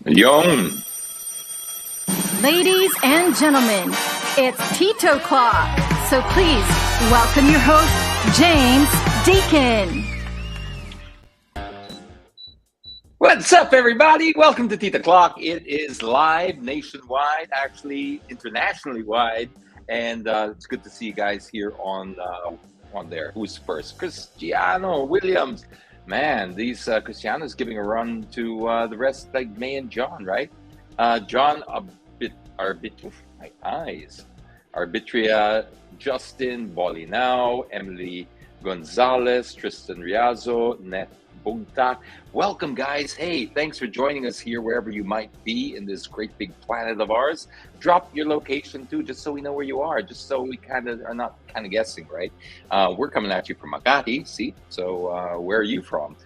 Yon. Ladies and gentlemen, it's Tito Clock. So please welcome your host, James Deacon. What's up, everybody? Welcome to Tita Clock. It is live nationwide, actually internationally wide, and it's good to see you guys here on there. Who's first? Cristiano Williams. Man, these Cristianos giving a run to the rest, like May and John, right? John my eyes. Arbitria, Justin Bolinao, Emily Gonzalez, Tristan Riazo, Net Bugta. Welcome, guys. Hey, thanks for joining us here wherever you might be in this great big planet of ours. Drop your location too, just so we know where you are, just so we kind of are not kind of guessing, right? We're coming at you from Makati, see? So where are you from?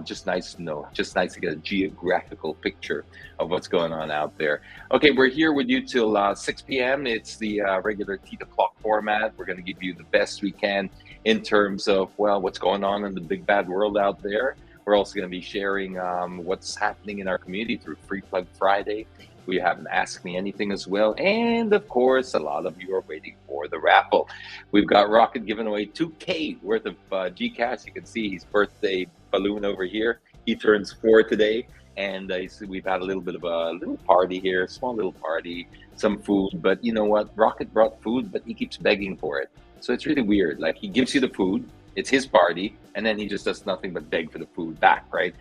Just nice to know, just nice to get a geographical picture of what's going on out there. Okay, we're here with you till 6 p.m. It's the regular Tita Clock format. We're going to give you the best we can in terms of, well, what's going on in the big bad world out there. We're also going to be sharing what's happening in our community through Free Plug Friday. We have an Ask Me Anything as well. And of course, a lot of you are waiting for the raffle. We've got Rocket giving away $2K worth of Gcash. You can see his birthday balloon over here. He turns 4 today. And we've had a little bit of a little party here, small little party, some food. But you know what? Rocket brought food, but he keeps begging for it. So it's really weird. Like, he gives you the food. It's his party. And then he just does nothing but beg for the food back, right?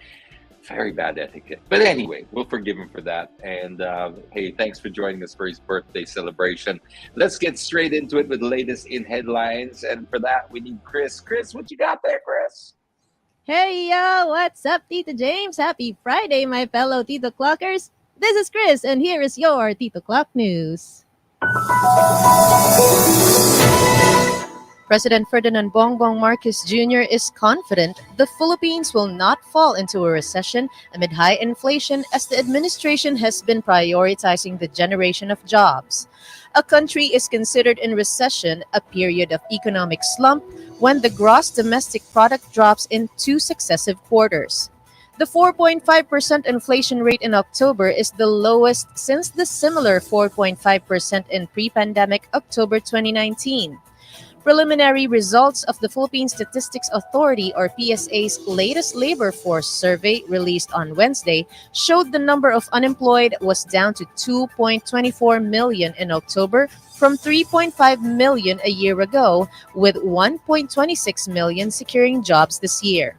Very bad etiquette. But anyway, we'll forgive him for that. And hey, thanks for joining us for his birthday celebration. Let's get straight into it with the latest in headlines. And for that, we need Chris. Chris, what you got there, Chris? Hey, yo, what's up, Tito James? Happy Friday, my fellow Tito Clockers. This is Chris, and here is your Tito Clock News. President Ferdinand Bongbong Marcos Jr. is confident the Philippines will not fall into a recession amid high inflation as the administration has been prioritizing the generation of jobs. A country is considered in recession, a period of economic slump, when the gross domestic product drops in 2 successive quarters. The 4.5% inflation rate in October is the lowest since the similar 4.5% in pre-pandemic October 2019. Preliminary results of the Philippine Statistics Authority or PSA's latest labor force survey released on Wednesday showed the number of unemployed was down to 2.24 million in October from 3.5 million a year ago, with 1.26 million securing jobs this year.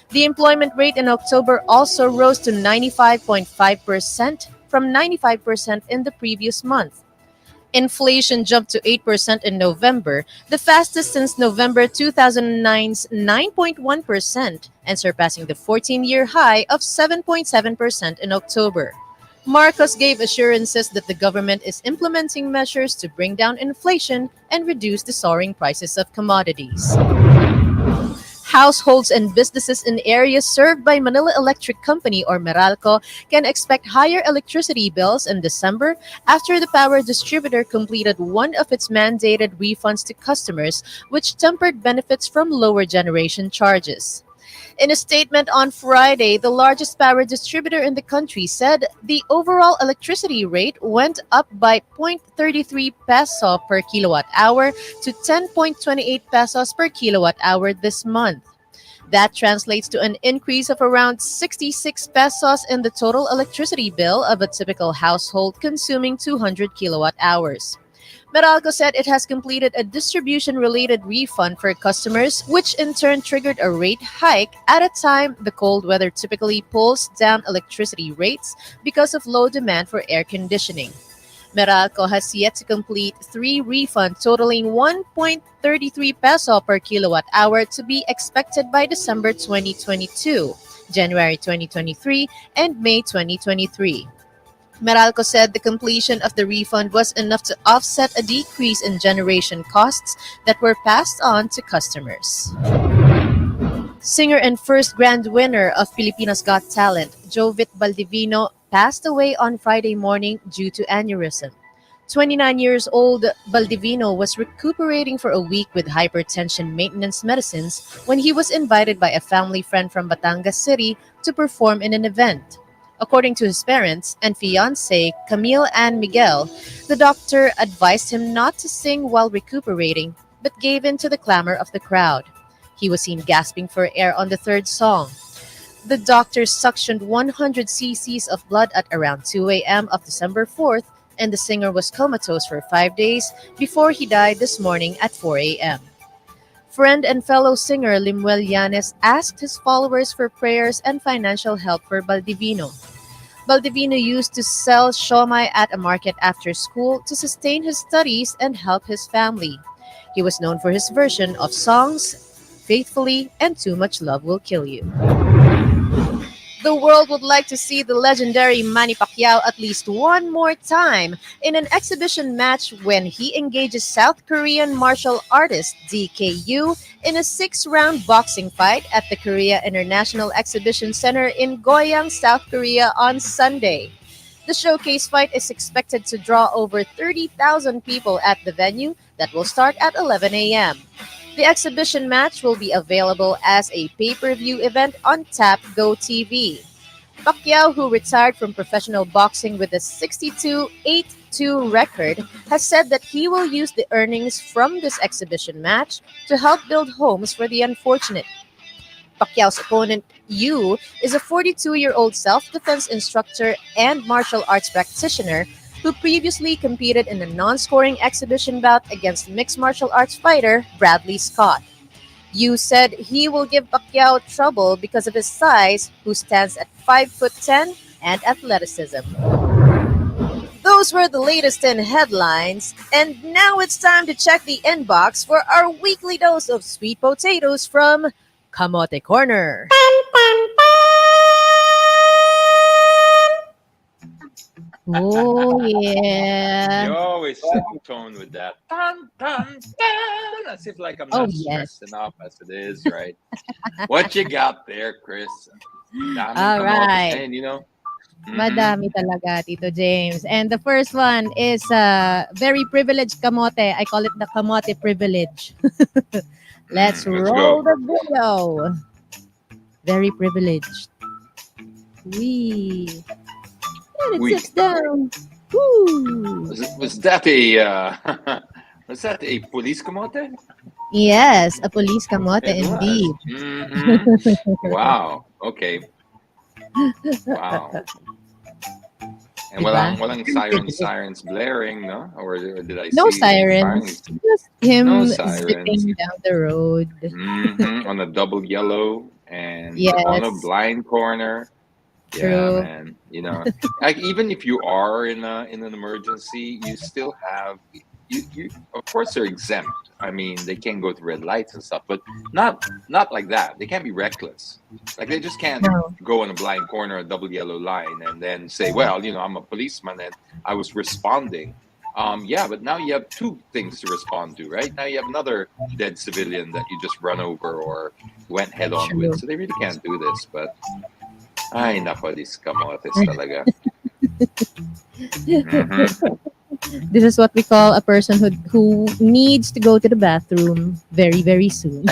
The employment rate in October also rose to 95.5% from 95% in the previous month. Inflation jumped to 8% in November, the fastest since November 2009's 9.1%, and surpassing the 14-year high of 7.7% in October. Marcos gave assurances that the government is implementing measures to bring down inflation and reduce the soaring prices of commodities. Households and businesses in areas served by Manila Electric Company or Meralco can expect higher electricity bills in December after the power distributor completed one of its mandated refunds to customers, which tempered benefits from lower generation charges. In a statement on Friday, the largest power distributor in the country said the overall electricity rate went up by 0.33 peso per kilowatt hour to 10.28 pesos per kilowatt hour this month. That translates to an increase of around 66 pesos in the total electricity bill of a typical household consuming 200 kilowatt hours. Meralco said it has completed a distribution-related refund for customers, which in turn triggered a rate hike at a time the cold weather typically pulls down electricity rates because of low demand for air conditioning. Meralco has yet to complete 3 refunds totaling 1.33 peso per kilowatt hour to be expected by December 2022, January 2023, and May 2023. Meralco said the completion of the refund was enough to offset a decrease in generation costs that were passed on to customers. Singer and first grand winner of Filipinas Got Talent, Jovit Baldivino, passed away on Friday morning due to aneurysm. 29 years old, Baldivino was recuperating for a week with hypertension maintenance medicines when he was invited by a family friend from Batangas City to perform in an event. According to his parents and fiancée, Camille and Miguel, the doctor advised him not to sing while recuperating, but gave in to the clamor of the crowd. He was seen gasping for air on the third song. The doctor suctioned 100 cc's of blood at around 2 a.m. of December 4th, and the singer was comatose for 5 days before he died this morning at 4 a.m. Friend and fellow singer Limuel Llanes asked his followers for prayers and financial help for Baldivino. Baldivino used to sell siomai at a market after school to sustain his studies and help his family. He was known for his version of songs Faithfully and Too Much Love Will Kill You. The world would like to see the legendary Manny Pacquiao at least one more time in an exhibition match when he engages South Korean martial artist DKU in a 6-round boxing fight at the Korea International Exhibition Center in Goyang, South Korea on Sunday. The showcase fight is expected to draw over 30,000 people at the venue that will start at 11 a.m. The exhibition match will be available as a pay-per-view event on Tap Go TV. Pacquiao, who retired from professional boxing with a 62-8-2 record, has said that he will use the earnings from this exhibition match to help build homes for the unfortunate. Pacquiao's opponent, Yu, is a 42-year-old self-defense instructor and martial arts practitioner who previously competed in a non-scoring exhibition bout against mixed martial arts fighter Bradley Scott. Yu said he will give Pacquiao trouble because of his size, who stands at 5'10" and athleticism. Those were the latest in headlines, and now it's time to check the inbox for our weekly dose of sweet potatoes from Kamote Corner. Oh, yeah. You always set the tone with that. Dun, dun, dun, as if like I'm not stressed enough as it is, right? What you got there, Chris? All right. And, Madami talaga, Tito James. And the first one is very privileged kamote. I call it the kamote privilege. Let's roll the video. Very privileged. Wee. And it sits down. Woo. Was that a was that a police kamote? Yes, a police kamote indeed. Mm-hmm. Wow. Okay. Wow. And walang sirens blaring, no? Or did I no see sirens? Just him zipping down the road. Mm-hmm. On a double yellow and on a blind corner. True. Yeah, man. Like even if you are in an emergency, you still have you of course they're exempt. I mean, they can go through red lights and stuff, but not like that. They can't be reckless. Like they just can't go in a blind corner, a double yellow line, and then say, "Well, I'm a policeman and I was responding." Yeah, but now you have two things to respond to, right? Now you have another dead civilian that you just run over or went head on with. So they really can't do this, but. Ay, nako, these kamotes talaga. Mm-hmm. This is what we call a person who needs to go to the bathroom very, very soon.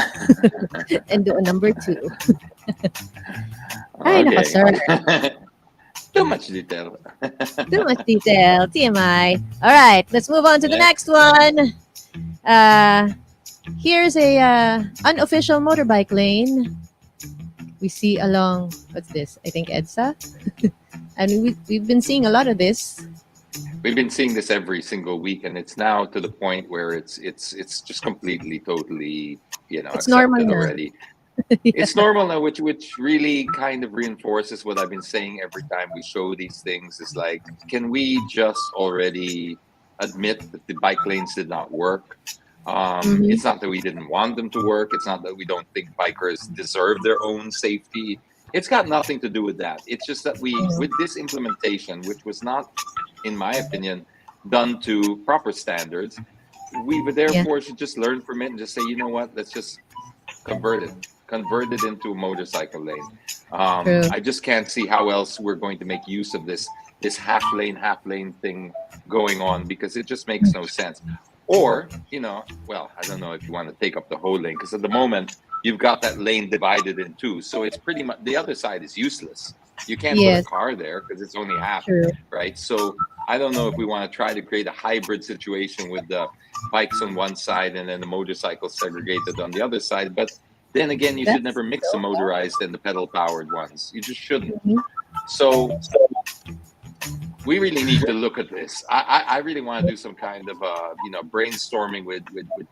And do a number 2. Ay, nako, sir. Too much detail. Too much detail. TMI. All right, let's move on to the next one. Here's a unofficial motorbike lane. We see along, what's this? I think EDSA. And we've been seeing a lot of this. We've been seeing this every single week, and it's now to the point where it's just completely, totally, it's normal already. It's normal now, which really kind of reinforces what I've been saying every time we show these things. Is like, can we just already admit that the bike lanes did not work? It's not that we didn't want them to work. It's not that we don't think bikers deserve their own safety. It's got nothing to do with that. It's just that with this implementation, which was not, in my opinion, done to proper standards, we therefore should just learn from it and just say, you know what, let's just convert it into a motorcycle lane. I just can't see how else we're going to make use of this half lane thing going on, because it just makes no sense. Or, I don't know if you want to take up the whole lane, because at the moment, you've got that lane divided in two. So it's pretty much the other side is useless. You can't put a Yes, car there because it's only half, true. right? So I don't know if we want to try to create a hybrid situation with the bikes on one side and then the motorcycles segregated on the other side. But then again, you should That's never mix the motorized and the pedal powered ones. You just shouldn't. mhm. So we really need to look at this. I really want to do some kind of brainstorming with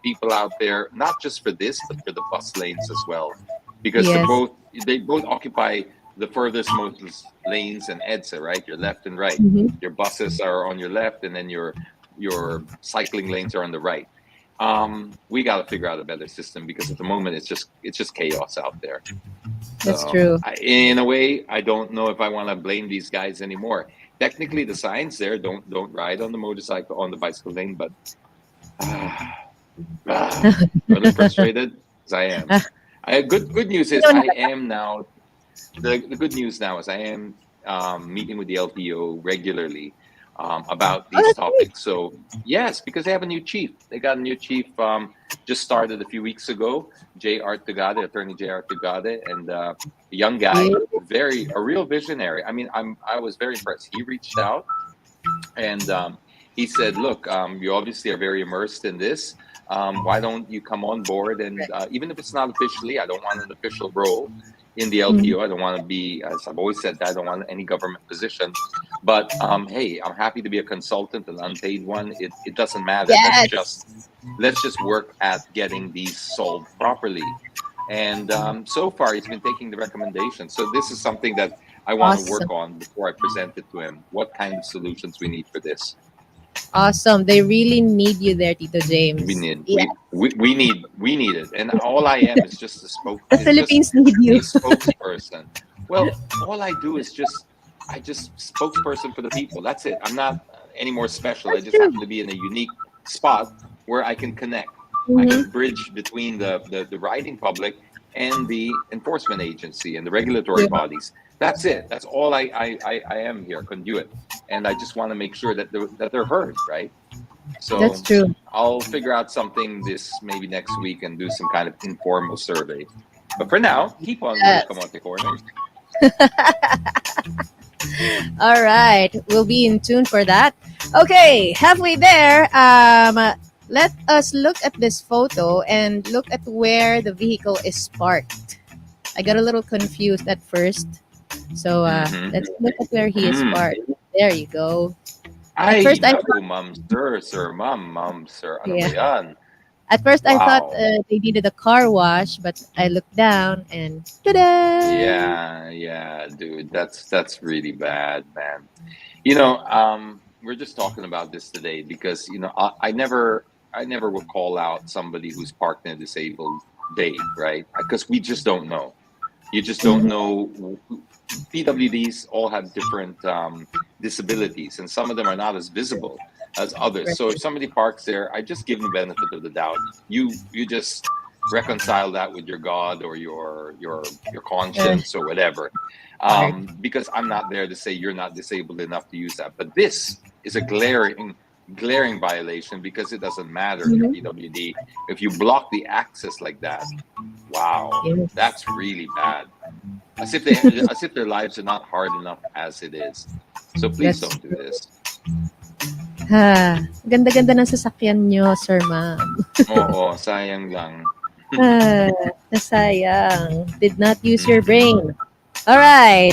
people out there, not just for this, but for the bus lanes as well, because Yes. they both occupy the furthest most lanes and EDSA, right? Your left and right. Mhm. Your buses are on your left, and then your cycling lanes are on the right. We got to figure out a better system because at the moment it's just chaos out there. That's So true. in a way, I don't know if I want to blame these guys anymore. Technically, the signs there don't ride on the motorcycle on the bicycle lane, but ah, a little frustrated as I am. Good news You is don't I have- am now. The good news now is I am meeting with the LTO regularly about Oh, these that's great. topics. So yes, because they have a new chief. They got a new chief just started a few weeks ago. Attorney J. Artugade, and a young guy, Yeah. a real visionary. I mean, I was very impressed. He reached out and he said, "Look, you obviously are very immersed in this. Why don't you come on board? And even if it's not officially, I don't want an official role in the Mhm. LTO. I don't want to be, as I've always said, I don't want any government position. But hey, I'm happy to be a consultant, an unpaid one. It doesn't matter. Yes. Let's just work at getting these solved properly." And so far, he's been taking the recommendations. So this is something that I want to work Awesome. on before I present it to him. What kind of solutions we need for this? Awesome. They really need you there, Tito We James. need Yeah. we need it. And all I am is just The is just Philippines need a you. spokesperson. Well, all I do is I just spokesperson for the people. That's it. I'm not any more special. I That's just true. happen to be in a unique spot where I can connect. I Mhm. can bridge between the riding public and the enforcement agency and the regulatory Yeah. bodies. That's it. That's all I am here, conduit. And I just want to make sure that they're heard, right? That's So true. I'll figure out something this maybe next week and do some kind of informal survey. But for now, keep on with the Yes. Kamote Corner. All right. We'll be in tune for that. Okay. Halfway there. Let us look at this photo and look at where the vehicle is parked. I got a little confused at first. So Mm-hmm. let's look at where he is Mm. parked. There you go. At Ay, first, I naku, ma'am, sir, ma'am, sir. Ano ba yeah. yan? At first, I thought Wow. they needed a car wash, but I looked down and ta-da! Yeah, dude. That's really bad, man. We're just talking about this today because I never would call out somebody who's parked in a disabled bay, right? Because we just don't know. You just don't Mhm. know. PWDs all have different disabilities, and some of them are not as visible as others. So if Right. somebody parks there, I just give them the benefit of the doubt. You just reconcile that with your God or your Uh, conscience or whatever, right. because I'm not there to say you're not disabled enough to use that. But this is a glaring violation because it doesn't matter if you're Mhm. PWD. If you block the access like that, wow, Yes. that's really bad. As if their lives are not hard enough as it is. So please That's don't do true. this. Ganda-ganda ng sasakyan nyo, Sir Ma'am. Oo, sayang lang. Ah, nasayang. Did not use your Mhm. brain. All right.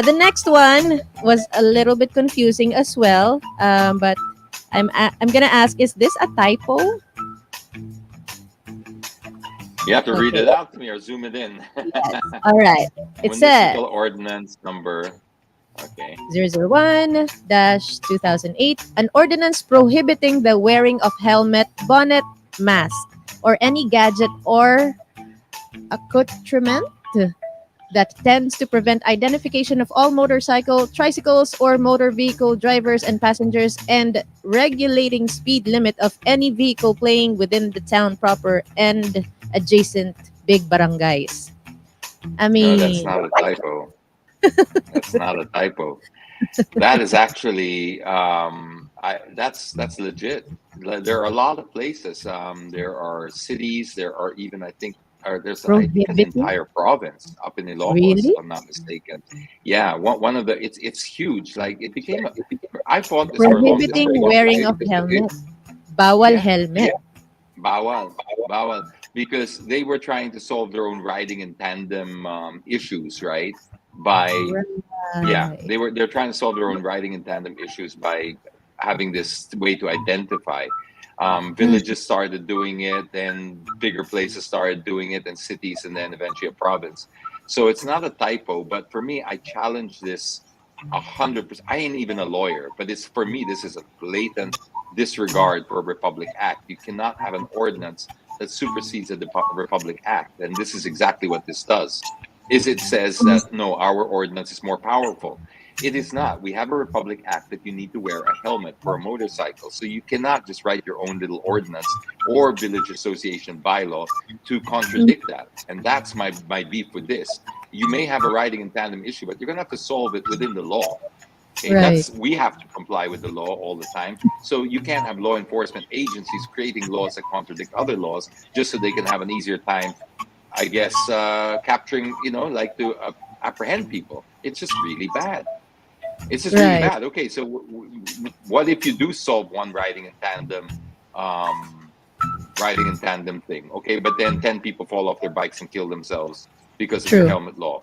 The next one was a little bit confusing as well. But I'm gonna ask: is this a typo? You have to read Okay. it out to me or zoom it in. All right. It said Municipal ordinance number. Okay. 001-2008, an ordinance prohibiting the wearing of helmet, bonnet, mask, or any gadget or accoutrement that tends to prevent identification of all motorcycle, tricycles, or motor vehicle drivers and passengers, and regulating speed limit of any vehicle playing within the town proper and adjacent big barangays. I No, that's mean, not a typo. That's not a typo. That is actually that's legit. There are a lot of places. There are cities. There are even I think or there's I think an Prohibiting? entire province up in Ilocos, if Really? I'm not mistaken. Yeah, one of the it's huge. Like it became a, I fought this for a long time Prohibiting because wearing of helmet. Bawal yeah, helmet. bawal, bawal, because they were trying to solve their own riding in tandem issues, right? By yeah, Right. they're trying to solve their own riding in tandem issues by having this way to identify. Mm, Villages started doing it, then bigger places started doing it, and cities, and then eventually a province. So it's not a typo, but for me, I challenge this 100%. I ain't even a lawyer, but it's for me, this is a blatant disregard for a Republic Act. You cannot have an ordinance that supersedes a Republic Act, and this is exactly what this does. Is it says that no, our ordinance is more powerful. It is not. We have a Republic Act that you need to wear a helmet for a motorcycle. So you cannot just write your own little ordinance or village association bylaw to mm, contradict that. And that's my beef with this. You may have a riding in tandem issue, but you're gonna have to solve it within the law. Okay, right. that's we have to comply with the law all the time. So you can't have law enforcement agencies creating laws that contradict other laws just so they can have an easier time, I guess, capturing, like to apprehend people. It's just really bad. It's just really Right. bad. Okay, so what if you do solve one um, riding in tandem thing? Okay, but then 10 people fall off their bikes and kill themselves because of your True. helmet law,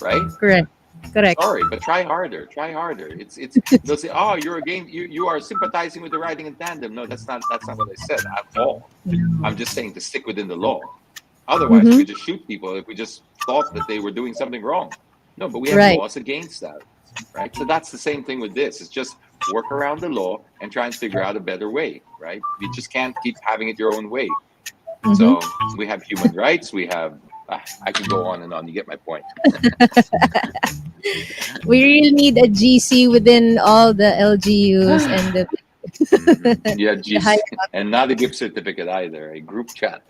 right? Correct. Correct. Sorry, but try harder. Try harder. It's they'll say, oh, you're again, you are sympathizing with the riding in tandem. No, that's not what I said at all. I'm just saying to stick within the law. Otherwise, we Mm-hmm. could just shoot people if we just thought that they were doing something wrong. No, but we have Right. laws against that, right? So that's the same thing with this. It's just work around the law and try and figure out a better way, right? You just can't keep having it your own way. Mm-hmm. So we have human rights. We have. I can go on and on. You get my point. We really need a GC within all the LGUs and the, Yeah, the high, geez, and not a gift certificate either. A group chat.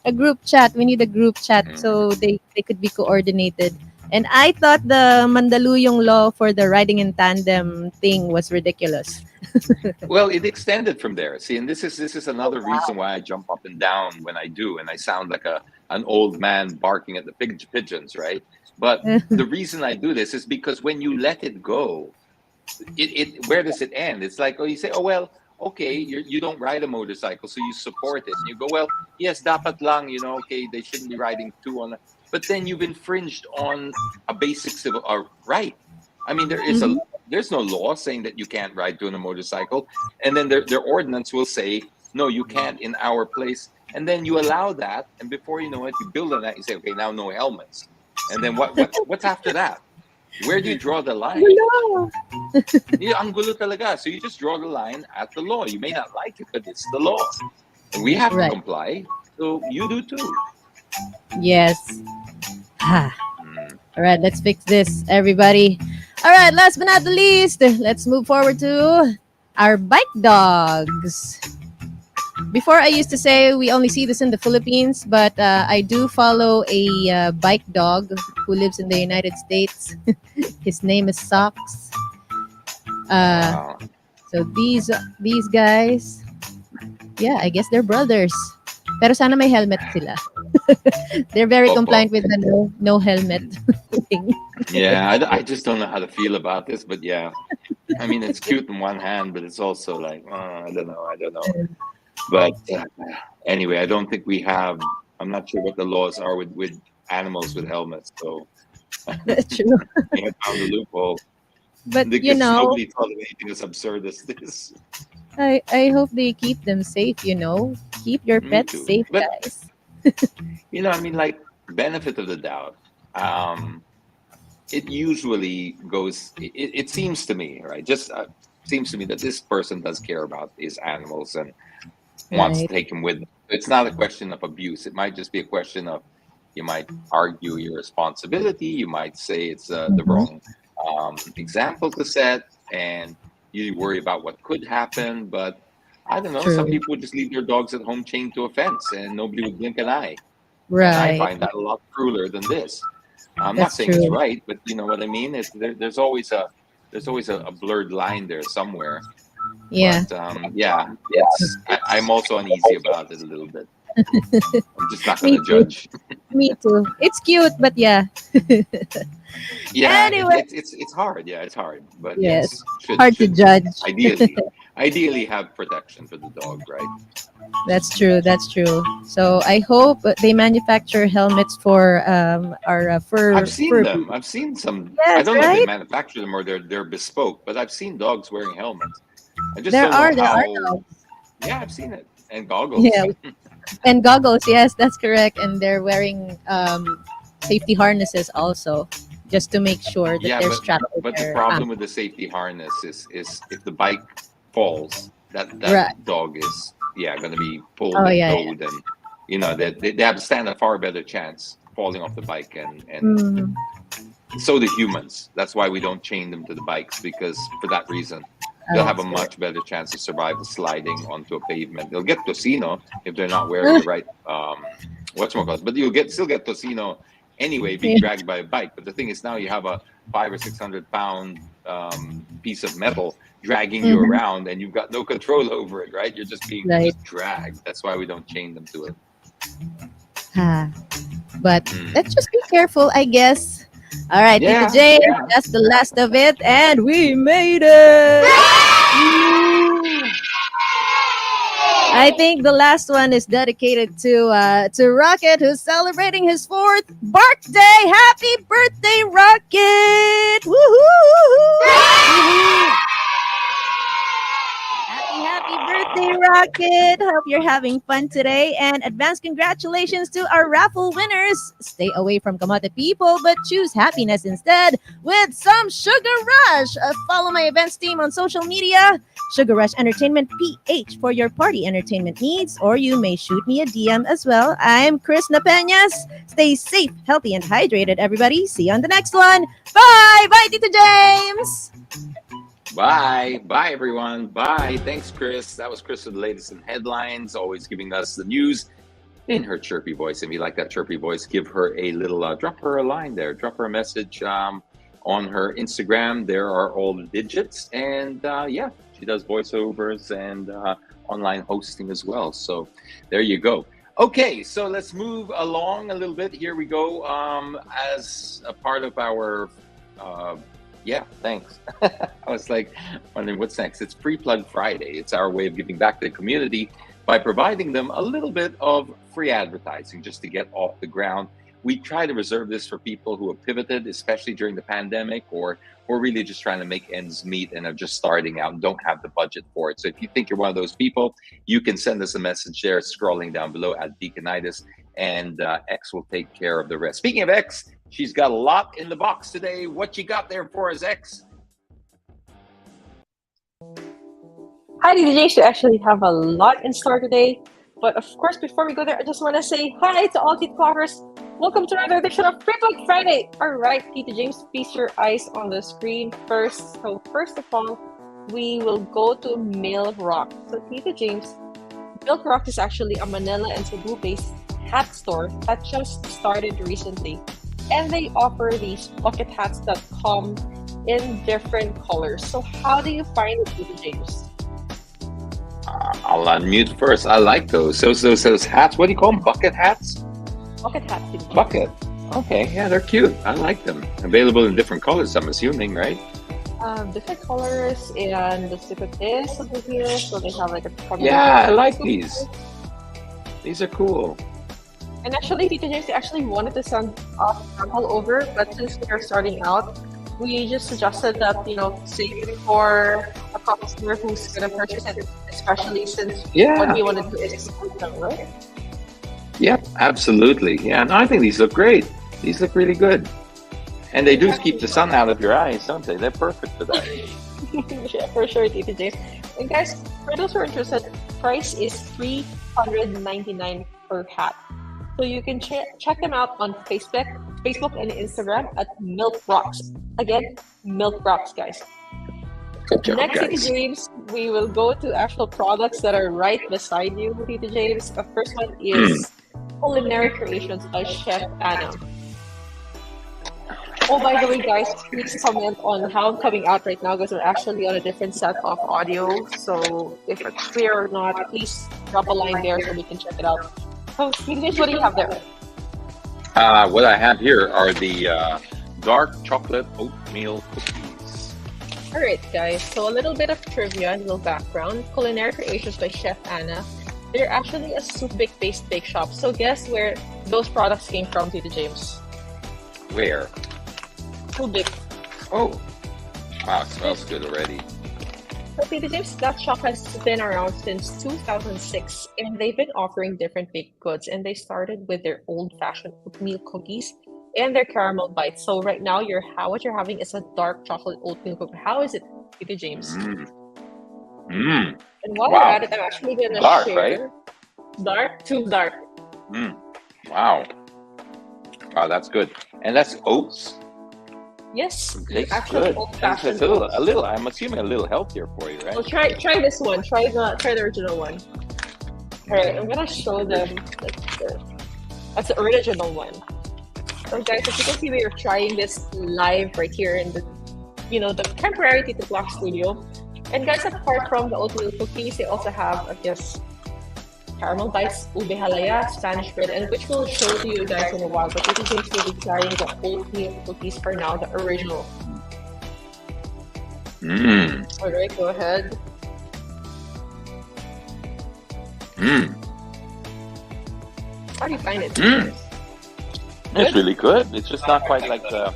a group chat. We need a group chat so Mhm. they could be coordinated. And I thought the Mandaluyong law for the riding in tandem thing was ridiculous. Well, it extended from there. See, and this is another reason why I jump up and down when I do, and I sound like an old man barking at the pigeons, right? But the reason I do this is because when you let it go, it where does it end? It's like, oh, you say, oh well, okay, you don't ride a motorcycle, so you support it, and you go, well, yes, dapat lang, okay, they shouldn't be riding two on, but then you've infringed on a basic civil right. I mean, Mhm. there's no law saying that you can't ride two on a motorcycle, and then their ordinance will say, no, you can't in our place, and then you allow that, and before you know it, you build on that. You say, okay, now no helmets, and then what's after that? Where do you draw the line? Wala. Ang gulo talaga. So you just draw the line at the law. You may not like it, but it's the law. And we have to Right. comply. So you do too. Yes. Ha. Mm. All right, let's fix this, everybody. All right, last but not the least, let's move forward to our bike dogs. Before, I used to say we only see this in the Philippines, but I do follow a bike dog who lives in the United States. His name is Socks. Uh, Wow. so these guys, yeah, I guess they're brothers. Pero sana may helmet sila. They're very Opo. compliant with the no helmet thing. Yeah, I just don't know how to feel about this, but yeah. I mean, it's cute in one hand, but it's also like, I don't know. I don't know. But anyway, I don't think we have, I'm not sure what the laws are with animals with helmets. So True. we have found a loophole But because nobody thought of anything as absurd as this. I hope they keep them safe. Keep your Me pets too. safe, But guys. I mean, like benefit of the doubt. Um, it usually goes. It seems to me, right? Just seems to me that this person does care about his animals and wants to Right. take him with them. It's not a question of abuse. It might just be a question of you might argue irresponsibility. You might say it's the Mhm. wrong example to set, and you worry about what could happen. But I don't know. Some True. people would just leave their dogs at home chained to a fence, and nobody would blink an eye. And I Right. find that a lot crueler than this. I'm not That's saying it's true. right, but you know what I mean. There's always a blurred line there somewhere. Yeah. But yeah, I'm also uneasy about it a little bit. I'm just not Me going to too. judge. Me too. It's cute, but yeah. Yeah, Anyway, it's hard. Yeah, it's hard. But yes, yes, hard to should judge. ideally have protection for the dog, right? That's true. That's true. So I hope they manufacture helmets for our I've fur seen fur them. people. I've seen some. I Yes, don't know if they right. manufacture them or they're bespoke, but I've seen dogs wearing helmets. I just There don't know are there are how. dogs. Yeah, I've seen it and goggles. Yeah, and goggles. Yes, that's correct. And they're wearing safety harnesses also, just to make sure that Yeah, they're strapped to but the their problem with animal. the safety harness is if the bike falls, that Right. dog is going to be pulled Oh and yeah. Yeah. towed, and they have to stand a far better chance falling off the bike, and Mm, so do humans. That's why we don't chain them to the bikes, because for that reason they'll have a that's correct. much better chance to survive the sliding onto a pavement. They'll get tocino if they're not wearing the right whatchamacallit, but you'll still get tocino anyway being Yeah. dragged by a bike. But the thing is, now you have a 500 or 600 pound piece of metal dragging you Mhm. around, and you've got no control over it, right? You're just being Right. dragged. That's why we don't chain them to it. Ah, but Mm. let's just be careful, I guess. All right, Tita Yeah, James, yeah. that's the last of it, and we made it. I think the last one is dedicated to Rocket, who's celebrating his fourth birthday. Happy birthday, Rocket! Woohoo! Happy birthday, Rocket! Hope you're having fun today, and advance congratulations to our raffle winners. Stay away from kamote people, but choose happiness instead with some Sugar Rush. Follow my events team on social media, Sugar Rush Entertainment PH, for your party entertainment needs, or you may shoot me a DM as well. I'm Chris Napeñas. Stay safe, healthy, and hydrated, everybody. See you on the next one. Bye! Bye, Tito James! Bye, everyone. Bye. Thanks, Chris. That was Chris with the latest in headlines, always giving us the news in her chirpy voice. If you like that chirpy voice, give her a little, drop her a line there, drop her a message on her Instagram. There are all the digits, and yeah, she does voiceovers and online hosting as well. So there you go. Okay, so let's move along a little bit. Here we go. As a part of our yeah, thanks. I was like wondering what's next. It's Free Plug Friday. It's our way of giving back to the community by providing them a little bit of free advertising just to get off the ground. We try to reserve this for people who have pivoted, especially during the pandemic, or really just trying to make ends meet and are just starting out and don't have the budget for it. So if you think you're one of those people, you can send us a message there, scrolling down below at Deaconitis, and X will take care of the rest. Speaking of X, she's got a lot in the box today. What you got there for us, X? Hi, DJs. We actually have a lot in store today. But of course, before we go there, I just want to say hi to all Tito Clockers. Welcome to another edition of Free Plug Friday. All right, Tito James, feast your eyes on the screen first. So first of all, we will go to Milk Rock. So Tito James, Milk Rock is actually a Manila and Cebu-based hat store that just started recently. And they offer these bucket hats that come in different colors. So how do you find it, Tito James? I'll unmute first. I like those. Those hats. What do you call them? Bucket hats? Bucket hats, Tito James. Bucket. Okay, yeah, they're cute. I like them. Available in different colors, I'm assuming, right? Different colors, and the secret is over here. So they have like a Yeah, I like these. These are cool. And actually, Tito James, they actually wanted to send all over, but since we are starting out, we just suggested that, save it for a customer who's going to purchase it, especially since what we wanted to is them, right? Yep, absolutely. Yeah, and I think these look great. These look really good. And they do keep the sun out of your eyes, don't they? They're perfect for that. Yeah, for sure, Tito James. And guys, for those who are interested, price is $399 per hat. So you can check them out on Facebook and Instagram at Milk Rocks. Again, Milk Rocks, guys. Good job, Next, guys. Tito James, we will go to actual products that are right beside you, Tito James. The first one is Culinary Creations by Chef Anna. Oh, by the way, guys, please comment on how I'm coming out right now because we're actually on a different set of audio. So if it's clear or not, please drop a line there so we can check it out. So, TJ, what do you have there? What I have here are the dark chocolate oatmeal cookies. All right, guys. So a little bit of trivia and a little background. Culinary Creations by Chef Anna. They're actually a Subic-based bake shop. So guess where those products came from, Tito James? Where? Subic. Oh, wow, it smells good already. So Tito James, that shop has been around since 2006, and they've been offering different baked goods. And they started with their old-fashioned oatmeal cookies and their caramel bites. So right now, what you're having is a dark chocolate oatmeal cookie. How is it, Tito James? Mmm. And while Wow. we're at it, I'm actually gonna Dark, share. right? Dark, too dark. Mmm. Wow. Wow, that's good. And that's oats. Yes, It tastes actually good. old-fashioned. It's a little. I'm assuming a little healthier for you, right? Well, try this one. Try the original one. All right, I'm gonna show them. That's the original one. So guys, as you can see, we are trying this live right here in the temporary Tito Clock studio. And guys, apart from the oatmeal cookies, they also have, I guess, caramel bites, ube halaya, Spanish bread, and which we'll show to you guys in a while. But Tito James will be trying the oatmeal cookies for now, the original. Mmm. All right, go ahead. Mmm. How do you find it? Mm. It's really good. It's just not quite like the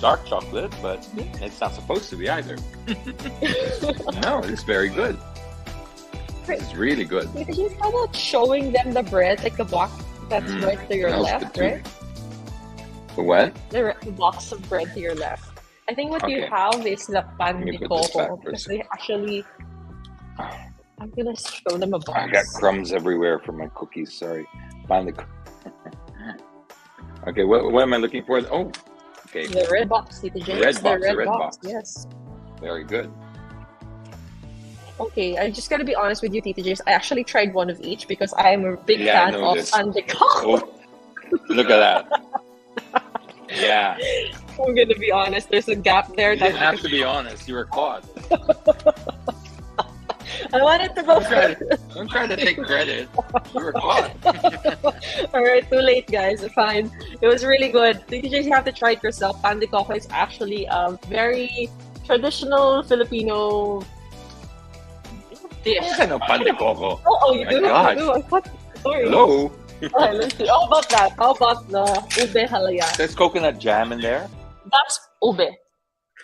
dark chocolate, but it's not supposed to be either. No, it's very good. It's really good. How about showing them the bread, like the box that's right to your Smells left, good too. right? The what? The box of bread to your left. I think what you Okay. have is the pan Let me de put this back coco for a because they actually. I'm gonna show them a I got box. crumbs everywhere from my cookies. Sorry. Find the. Okay, what am I looking for? Oh, okay. The red box, Tito James. The red box. Yes. Very good. Okay, I just gotta be honest with you, Tito James. I actually tried one of each because I am a big Yeah, I fan know of this. pan de coco. Oh, look at that. Yeah. I'm gonna be honest. There's a gap there. You didn't have to be honest. You were caught. I wanted to go I'm trying to take credit. You were caught. All right, too late, guys. Fine. It was really good. You just have to try it yourself. Pan de coco is actually a very traditional Filipino dish. I know pan de coco. Oh, you My do? gosh. You do? I thought, sorry. Hello. Okay, let's see. How about that? How about the ube halaya? There's coconut jam in there. That's ube.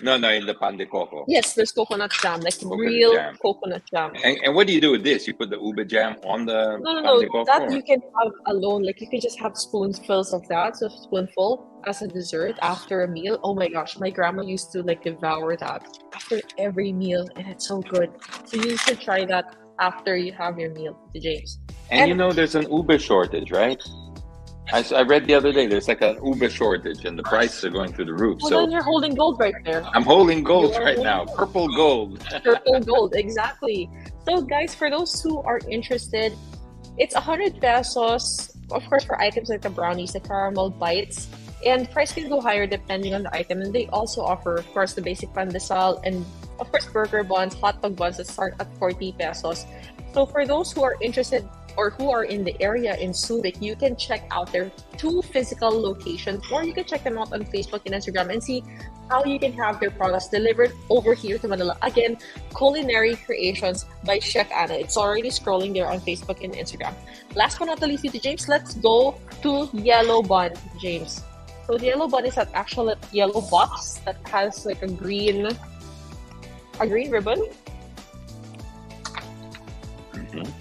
No, in the pan de coco. Yes, there's coconut jam, like Coconut real jam. coconut jam. And what do you do with this? You put the ube jam on the pan No. de coco? That you can have alone. Like you can just have spoonfuls of that, so spoonful as a dessert after a meal. Oh my gosh, my grandma used to like devour that after every meal, and it's so good. So you should try that after you have your meal, to James. And you know, there's an ube shortage, right? I read the other day there's like an ube shortage, and the prices are going through the roof. Well, So then you're holding gold right there. I'm holding gold You are right now, holding purple gold. Purple gold, exactly. So, guys, for those who are interested, it's 100 pesos. Of course, for items like the brownies, the caramel bites, and price can go higher depending on the item. And they also offer, of course, the basic pandesal and, of course, burger buns, hot dog buns that start at 40 pesos. So, for those who are interested or who are in the area in Subic, you can check out their 2 physical locations, or you can check them out on Facebook and Instagram and see how you can have their products delivered over here to Manila. Again, Culinary Creations by Chef Anna. It's already scrolling there on Facebook and Instagram. Last but not the least, to James, let's go to Yellow Bun, James. So the Yellow Bun is an actual yellow box that has like a green ribbon.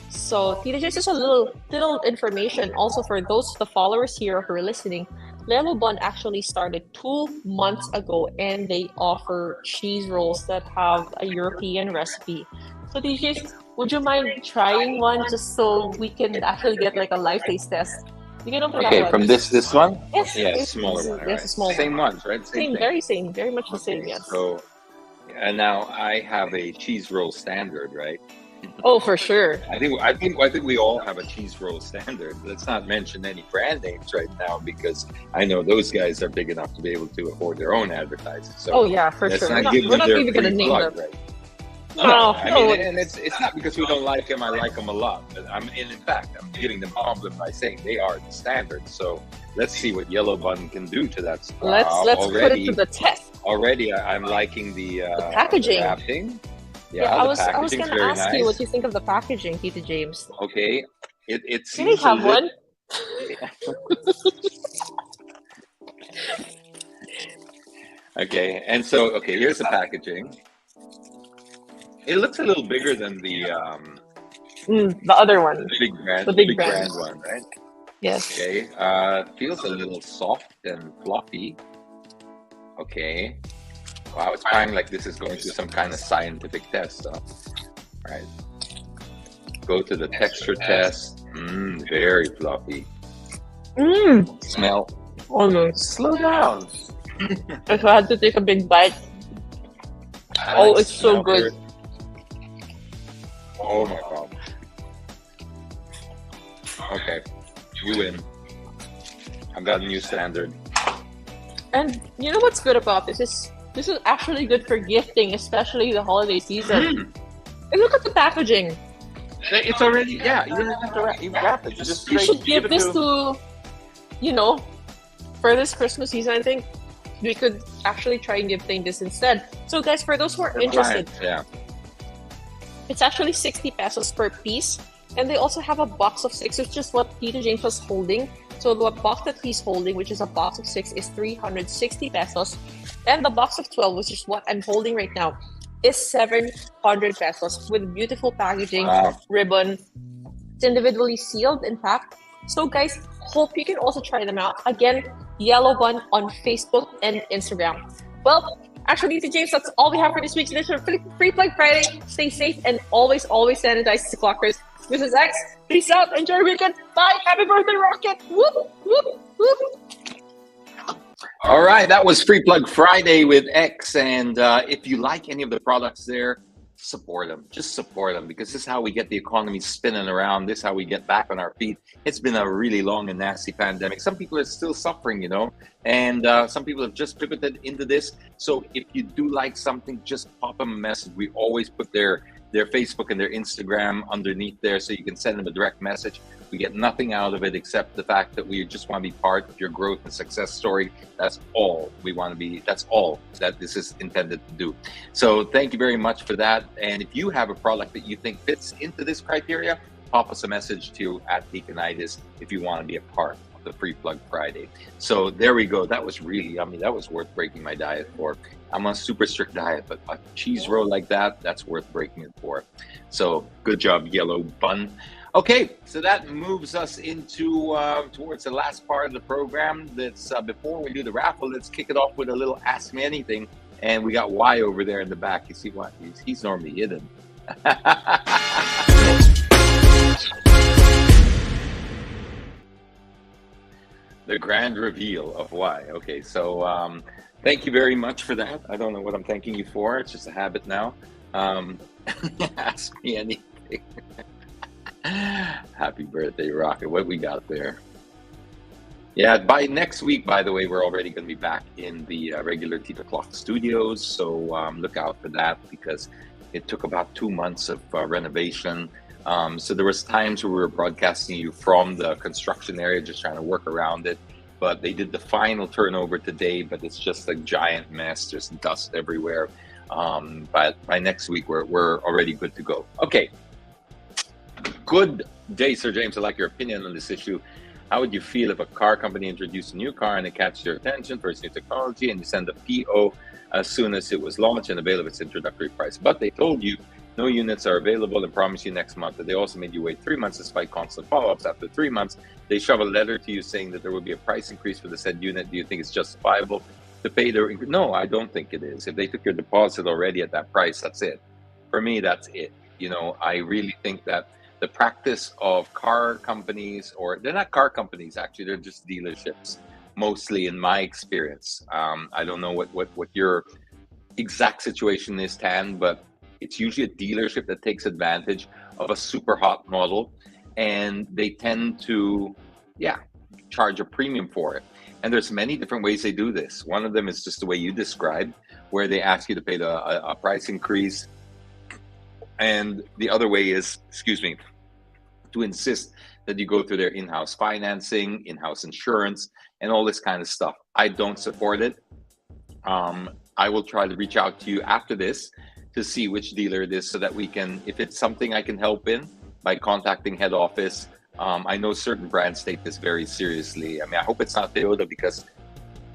So, Tita James, just a little information also for the followers here who are listening. Yellow Bun actually started 2 months ago, and they offer cheese rolls that have a European recipe. So, Tita James, would you mind trying one just so we can actually get like a live taste test? You can open that Okay, one. from this one? Yes, Yeah, it's smaller one. Yes, a small Same one. ones, right? Same, thing. very much the same. Okay, Yes. So, and now I have a cheese roll standard, right? Oh, for sure. I think we all have a cheese roll standard. Let's not mention any brand names right now because I know those guys are big enough to be able to afford their own advertising. So Oh yeah, for let's sure. not give We're them not their even gonna free name plug, them. right? No, I mean, no. and it's not because we don't like them. I like them a lot. But in fact, I'm giving them compliment by saying they are the standard. So let's see what Yellow Bun can do to that. Let's put it to the test. Already, I'm liking the packaging. The wrapping. Yeah, the I was packaging's gonna very ask nice. you what you think of the packaging, Tita James. Okay, it Can seems I have one? Okay, and so here's the packaging. It looks a little bigger than the other one. the big brand, The big brand. one, right? Yes. Okay, feels a little soft and fluffy. Okay, wow, it's kind of like this is going through some kind of scientific test. All right, go to the texture test. Very fluffy. Smell. Almost. Slow down. If I had to take a big bite. Oh, it's so good. Oh my god. Okay, you win. I've got a new standard. And you know what's good about this is actually good for gifting, especially the holiday season. And look at the packaging. It's already, yeah, you don't have to wrap it. You should give this to, for this Christmas season, I think we could actually try gifting this instead. So guys, for those who are interested, it's actually 60 pesos per piece. And they also have a box of 6, which is what Tito James was holding. So the box that he's holding, which is a box of 6, is 360 pesos. And the box of 12, which is what I'm holding right now, is 700 pesos with beautiful packaging, ribbon. It's individually sealed, in fact. So guys, hope you can also try them out. Again, Yellow Bun on Facebook and Instagram. Well, actually, Tito James, that's all we have for this week's edition of Free Plug Friday. Stay safe and always sanitize the clockers. This is X. Peace out. Enjoy your weekend. Bye. Happy birthday, Rocket. Whoop, whoop, whoop. All right. That was Free Plug Friday with X. And if you like any of the products there, support them. Just support them, because this is how we get the economy spinning around. This is how we get back on our feet. It's been a really long and nasty pandemic. Some people are still suffering, and some people have just pivoted into this. So if you do like something, just pop them a message. We always put their Facebook and their Instagram underneath there, so you can send them a direct message. We get nothing out of it except the fact that we just want to be part of your growth and success story. That's all we want to be. That's all that this is intended to do. So thank you very much for that. And if you have a product that you think fits into this criteria, pop us a message to @Deaconitis if you want to be a part of the Free Plug Friday. So there we go. That was really yummy. That was worth breaking my diet for. I'm on a super strict diet, but a cheese roll like that, that's worth breaking it for. So good job, Yellow Bun. Okay, so that moves us into towards the last part of the program. That's before we do the raffle, let's kick it off with a little Ask Me Anything. And we got Y over there in the back. You see what? He's normally hidden. The grand reveal of Y. Okay, so thank you very much for that. I don't know what I'm thanking you for. It's just a habit now. Ask me anything. Happy birthday, Rocket. What we got there? Yeah, by next week, by the way, we're already going to be back in the regular Tita Clock studios. So look out for that, because it took about 2 months of renovation. So there was times where we were broadcasting you from the construction area, just trying to work around it. But they did the final turnover today, but it's just a giant mess. There's dust everywhere. But by next week, we're already good to go. Okay. Good day, Sir James. I'd like your opinion on this issue. How would you feel if a car company introduced a new car and it catches your attention for its new technology, and you send a PO as soon as it was launched and available its introductory price? But they told you no units are available and promise you next month. And they also made you wait 3 months despite constant follow-ups. After 3 months, they shove a letter to you saying that there will be a price increase for the said unit. Do you think it's justifiable to pay their increase? No, I don't think it is. If they took your deposit already at that price, that's it. For me, that's it. I really think that the practice of car companies, or they're not car companies, actually, they're just dealerships, mostly in my experience. I don't know what your exact situation is, Tan, but it's usually a dealership that takes advantage of a super hot model, and they tend to, charge a premium for it. And there's many different ways they do this. One of them is just the way you described, where they ask you to pay a price increase And the other way is, excuse me, to insist that you go through their in-house financing, in-house insurance, and all this kind of stuff. I don't support it. I will try to reach out to you after this to see which dealer it is so that we can, if it's something I can help in by contacting head office. I know certain brands take this very seriously. I mean, I hope it's not Toyota because,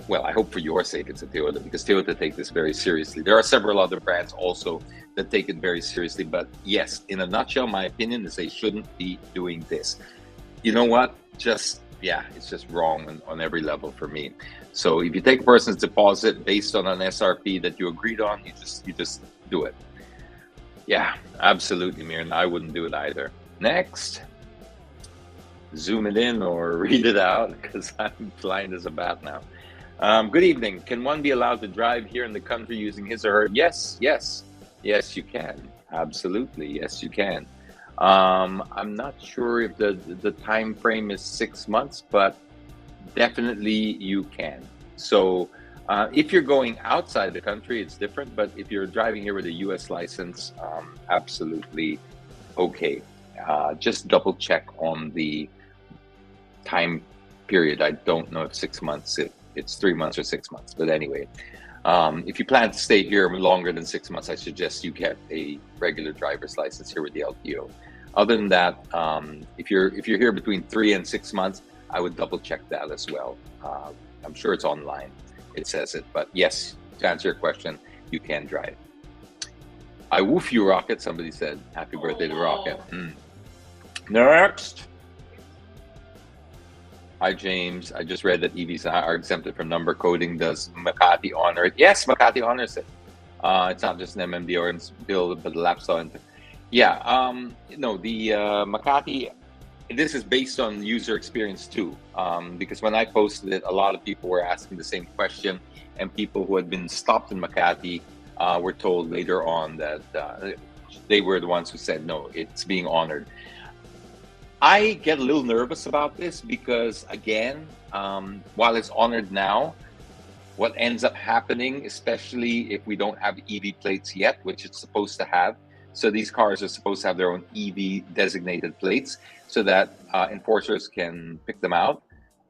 well, I hope for your sake it's a Toyota because Toyota take this very seriously. There are several other brands also that take it very seriously. But yes, in a nutshell, my opinion is they shouldn't be doing this. You know what? It's just wrong on every level for me. So if you take a person's deposit based on an SRP that you agreed on, you just do it. Yeah, absolutely, Miran. I wouldn't do it either. Next. Zoom it in or read it out because I'm blind as a bat now. Good evening. Can one be allowed to drive here in the country using his or her? Yes, you can. Absolutely, yes, you can. I'm not sure if the time frame is 6 months, but definitely you can. So if you're going outside the country, it's different. But if you're driving here with a U.S. license, absolutely okay. Just double check on the time period. I don't know if 6 months, if it's 3 months or 6 months. But anyway, if you plan to stay here longer than 6 months, I suggest you get a regular driver's license here with the LTO. Other than that, if you're here between 3 and 6 months, I would double check that as well. I'm sure it's online. It says it. But yes, to answer your question, you can drive. I woof you, Rocket. Somebody said, happy birthday to Rocket. Next. Hi, James. I just read that EVs are exempted from number coding. Does Makati honor it? Yes, Makati honors it. It's not just an MMD or bill, but the laptop. Yeah, the Makati, this is based on user experience too. Because when I posted it, a lot of people were asking the same question, and people who had been stopped in Makati were told later on that they were the ones who said, no, it's being honored. I get a little nervous about this because, again, while it's honored now, what ends up happening, especially if we don't have EV plates yet, which it's supposed to have, so these cars are supposed to have their own EV designated plates so that enforcers can pick them out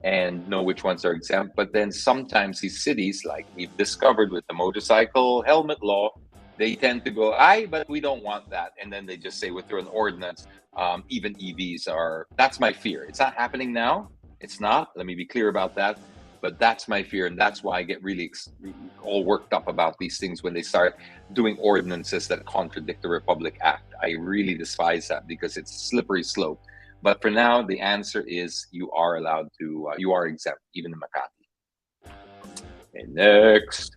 and know which ones are exempt. But then sometimes these cities, like we've discovered with the motorcycle helmet law, they tend to go, but we don't want that. And then they just say, through an ordinance, even EVs are, that's my fear. It's not happening now. It's not. Let me be clear about that. But that's my fear. And that's why I get really all worked up about these things when they start doing ordinances that contradict the Republic Act. I really despise that because it's a slippery slope. But for now, the answer is you are allowed to, you are exempt, even in Makati. Okay, next.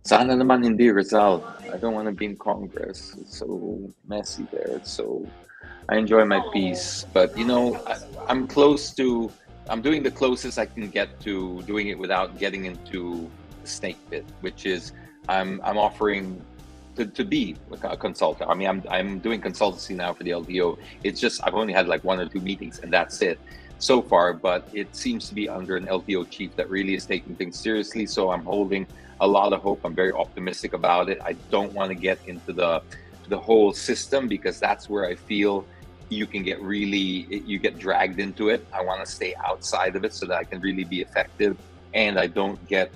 Sana naman hindi Rizal. I don't want to be in Congress. It's so messy there. I enjoy my peace, but I'm doing the closest I can get to doing it without getting into the snake pit, which is I'm offering to be a consultant. I mean, I'm doing consultancy now for the LTO. It's just I've only had like 1 or 2 meetings, and that's it so far. But it seems to be under an LTO chief that really is taking things seriously. So I'm holding a lot of hope. I'm very optimistic about it. I don't want to get into the whole system because that's where I feel you get dragged into it. I want to stay outside of it so that I can really be effective and I don't get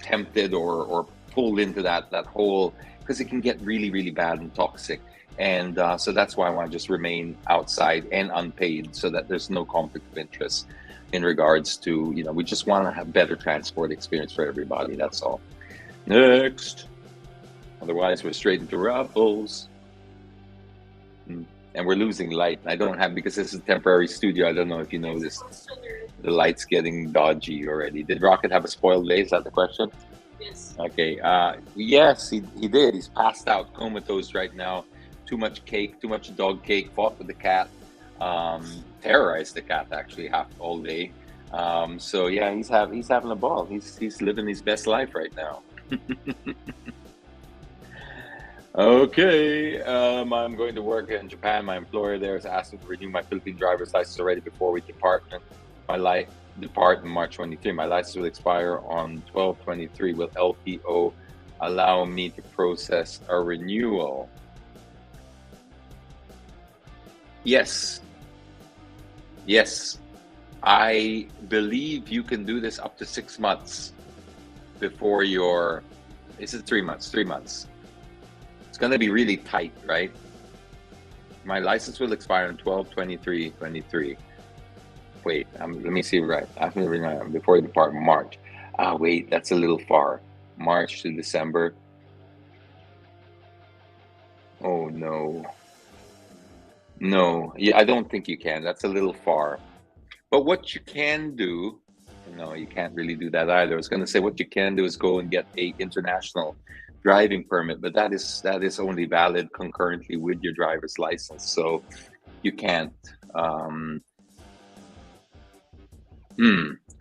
tempted or pulled into that whole, because it can get really, really bad and toxic. And so that's why I want to just remain outside and unpaid so that there's no conflict of interest in regards to, we just want to have better transport experience for everybody. That's all. Next. Otherwise, we're straight into Ruffles. And we're losing light. I don't have, because this is a temporary studio. I don't know if you noticed. The light's getting dodgy already. Did Rocket have a spoiled day? Is that the question? Yes. Okay. Yes, he did. He's passed out, comatose right now. Too much cake, too much dog cake. Fought with the cat. Terrorized the cat actually all day. So yeah, he's having a ball. He's living his best life right now. Okay, I'm going to work in Japan. My employer there is asking to renew my Philippine driver's license already before we depart in March 23. My license will expire on 12/23. Will LPO allow me to process a renewal. Yes. Yes. I believe you can do this up to 6 months before your, is it 3 months? 3 months. It's going to be really tight, right? My license will expire on 12/23/23. Wait, let me see, right? After before I depart March. Wait, that's a little far. March to December. Oh, no. No, yeah, I don't think you can. That's a little far. But what you can do, no, you can't really do that either. I was going to say what you can do is go and get a international driving permit, but that is only valid concurrently with your driver's license, so you can't.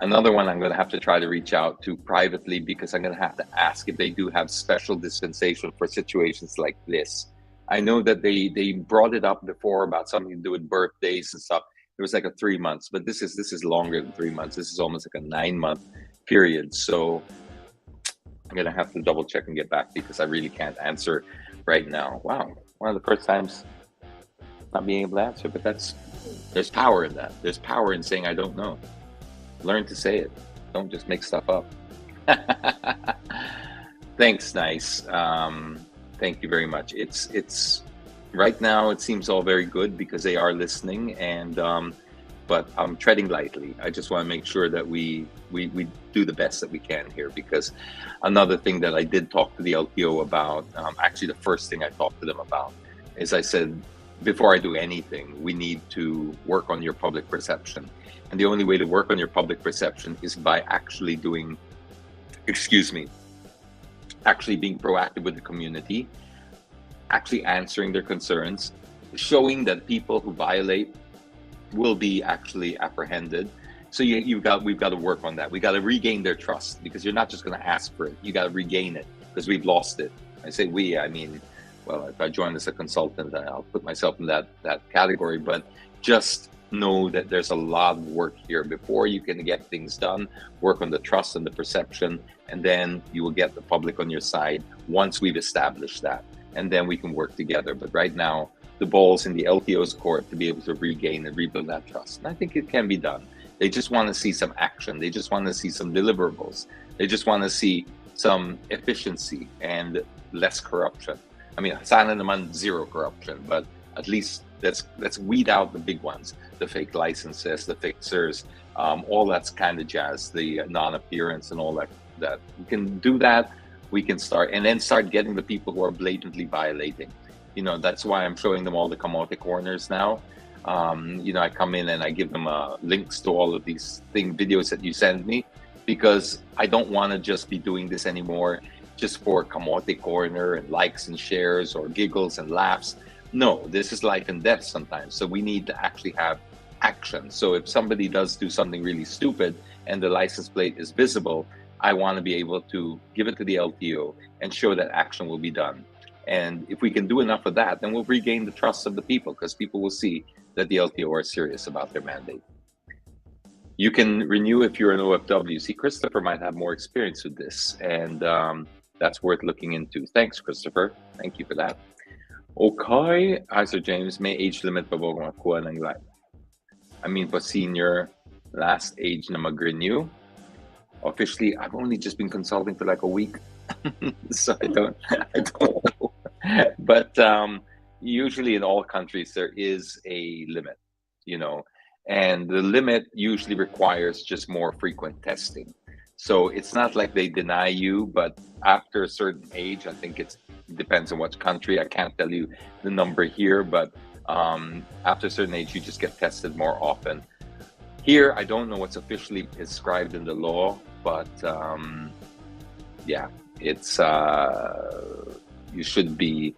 Another one I'm going to have to try to reach out to privately, because I'm going to have to ask if they do have special dispensation for situations like this. I know that they brought it up before about something to do with birthdays and stuff. It was like a 3 months, but this is longer than 3 months. This is almost like a 9-month period. So I'm gonna have to double check and get back, because I really can't answer right now. Wow, one of the first times not being able to answer, but there's power in that. There's power in saying I don't know. Learn to say it. Don't just make stuff up. Thanks, nice. Thank you very much. It's right now it seems all very good because they are listening, and but I'm treading lightly. I just want to make sure that we do the best that we can here, because another thing that I did talk to the LTO about, actually the first thing I talked to them about, is I said, before I do anything, we need to work on your public perception. And the only way to work on your public perception is by actually doing, actually being proactive with the community, actually answering their concerns, showing that people who violate will be actually apprehended. So we've got to work on that. We got to regain their trust, because you're not just going to ask for it. You got to regain it, because we've lost it. I say we, I mean, well, if I join as a consultant, I'll put myself in that category. But just know that there's a lot of work here before you can get things done. Work on the trust and the perception, and then you will get the public on your side once we've established that, and then we can work together. But right now, the ball's in the LTO's court to be able to regain and rebuild that trust, and I think it can be done. They just want to see some action. They just want to see some deliverables. They just want to see some efficiency and less corruption. I mean, sana naman zero corruption, but at least let's weed out the big ones, the fake licenses, the fixers, all that's kind of jazz, the non-appearance and all that. That we can do that. We can start getting the people who are blatantly violating. You know, that's why I'm showing them all the kamote corners now. I come in and I give them links to all of these videos that you send me, because I don't want to just be doing this anymore just for kamote corner and likes and shares or giggles and laughs. No, this is life and death sometimes. So we need to actually have action. So if somebody does do something really stupid and the license plate is visible, I want to be able to give it to the LTO and show that action will be done. And if we can do enough of that, then we'll regain the trust of the people, because people will see that the LTO are serious about their mandate. You can renew if you're an OFW. See, Christopher might have more experience with this, and that's worth looking into. Thanks, Christopher. Thank you for that. Okay. Hi, Sir James. May age limit pa ba kung makuha ng life? I mean, for senior, last age na mag-renew. Officially, I've only just been consulting for like a week, so I don't know. But usually in all countries, there is a limit, and the limit usually requires just more frequent testing. So it's not like they deny you, but after a certain age, I think it depends on what country. I can't tell you the number here, but after a certain age, you just get tested more often. Here, I don't know what's officially prescribed in the law, but yeah, it's you should be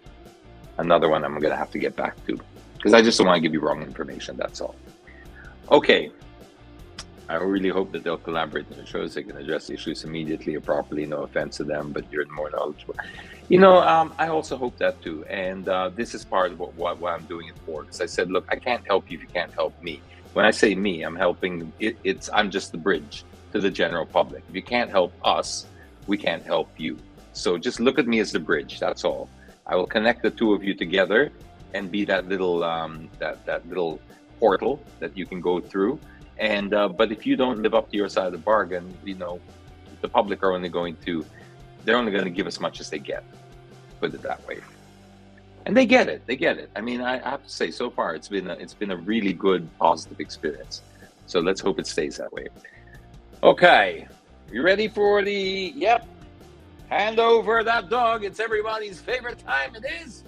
another one I'm going to have to get back to, because I just don't want to give you wrong information. That's all. Okay. I really hope that they'll collaborate in the shows. They can address issues immediately or properly. No offense to them, but you're more knowledgeable. I also hope that too. And this is part of what I'm doing it for. Because I said, look, I can't help you if you can't help me. When I say me, I'm helping. I'm just the bridge to the general public. If you can't help us, we can't help you. So just look at me as the bridge. That's all. I will connect the two of you together and be that little that little portal that you can go through. And but if you don't live up to your side of the bargain, the public are only going to give as much as they get. Put it that way. And they get it. I mean, I have to say, so far it's been a really good, positive experience. So let's hope it stays that way. Okay, you ready for the? Yep. Hand over that dog. It's everybody's favorite time. It is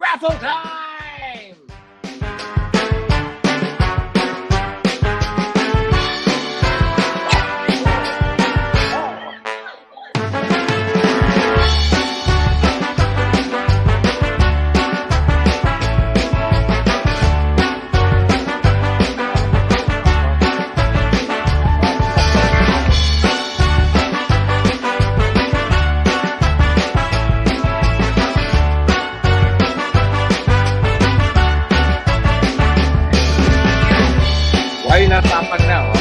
raffle time. Why you not tapping now?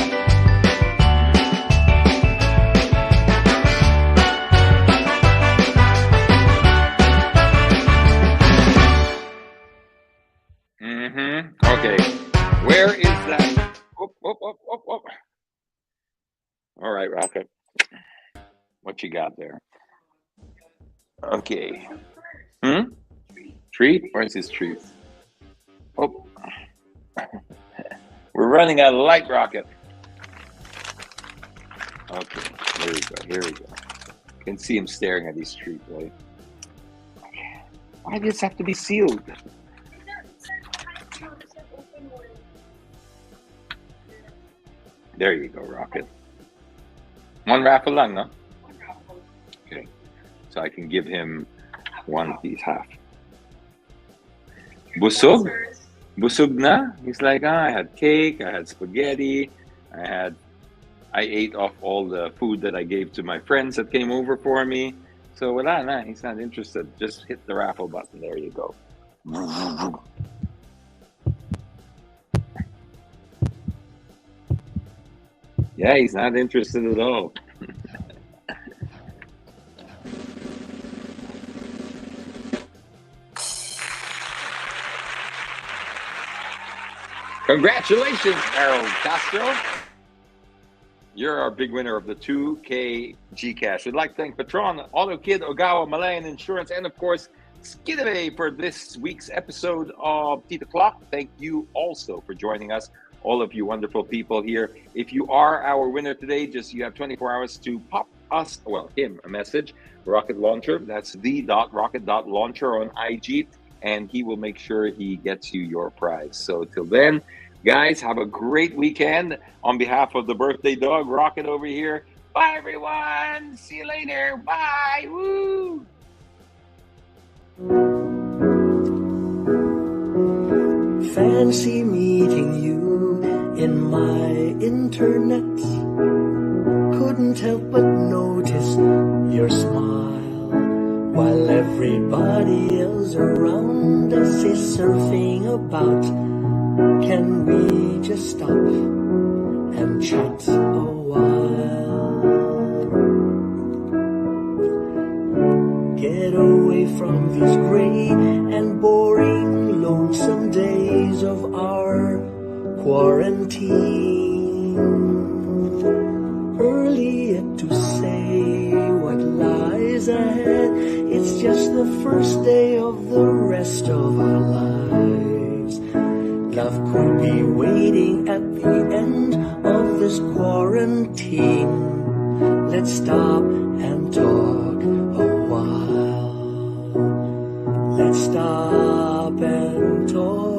Okay. Where is that? Whoop. All right, Rocket. What you got there? Okay. Treat? Where's his treat? Oh. We're running out of light, Rocket. Okay, here we go. You can see him staring at his treat, right? Okay. Why does this have to be sealed? There you go, Rocket. One raffle lang, no? Okay, so I can give him one piece, half. Busog? Busog na? He's like, I had cake, I had spaghetti, I ate off all the food that I gave to my friends that came over for me. So wala na, he's not interested. Just hit the raffle button. There you go. Yeah, he's not interested at all. Congratulations, Harold Castro. You're our big winner of the 2K Gcash. We'd like to thank Patron, Auto Kid, Ogawa, Malayan Insurance, and of course, Skidaway for this week's episode of Tita Clock. Thank you also for joining us, all of you wonderful people here. If you are our winner today, you have 24 hours to pop him a message. Rocket Launcher, that's the.rocket.launcher on IG, and he will make sure he gets you your prize. So till then, guys, have a great weekend. On behalf of the birthday dog, Rocket over here. Bye, everyone. See you later. Bye. Woo. Fancy meeting you in my internet. Couldn't help but notice your smile, while everybody else around us is surfing about. Can we just stop and chat a while? Get away from these gray and boring, lonesome days of our quarantine. Early yet to say what lies ahead. It's just the first day of the rest of our lives. Love could be waiting at the end of this quarantine. Let's stop and talk a while. Let's stop and talk.